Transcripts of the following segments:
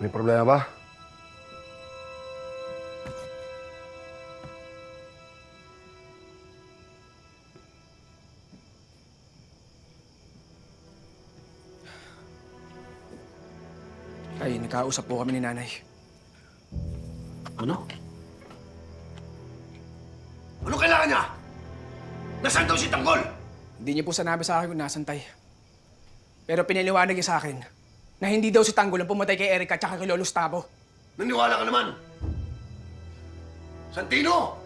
May problema ba? Ay, nagkausap po kami ni nanay. Ano? Ano kailangan niya? Nasaan daw si Tanggol? Hindi niya po sinabi sa akin kung nasan tay. Pero pinaliwanag niya sa akin na hindi daw si Tanggol ang pumatay kay Erica at saka kay Lolo Gustavo. Naniwala ka naman. Santino!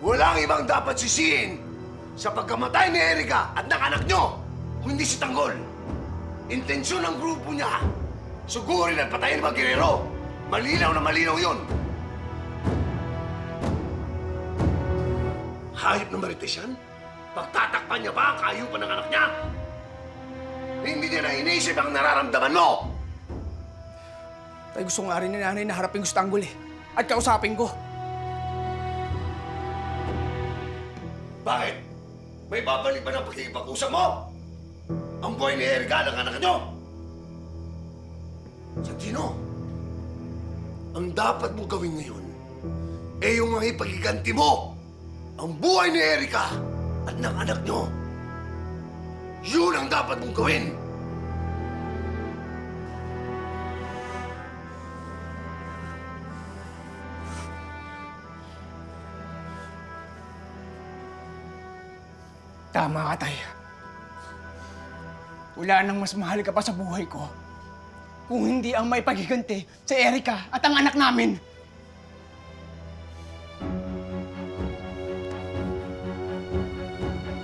Walang ibang dapat sisihin sa pagkamatay ni Erica at ng anak niyo kung hindi si Tanggol. Intensyon ng grupo niya, sugurin at patayin ang mga gerero. Malinaw na malinaw yun. Hayop na marites yan? Pagtatakpan niya ba ang kahayupan ng anak niya? Hindi niya na iniisip ang nararamdaman mo! Tay, gusto nga rin ni nanay na harapin ko si Tanggol at kausapin ko. Bakit? May babalik ba ng pagkikipag-usap mo? Ang buhay ni Erica ng anak niyo? Santino, ang dapat mo gawin ngayon ay yung mga ipagiganti mo ang buhay ni Erica at ng anak niyo. Yun ang dapat mong gawin. Tama ka, tay. Wala nang mas mahal ka pa sa buhay ko kung hindi ang may paghiganti sa Erica at ang anak namin.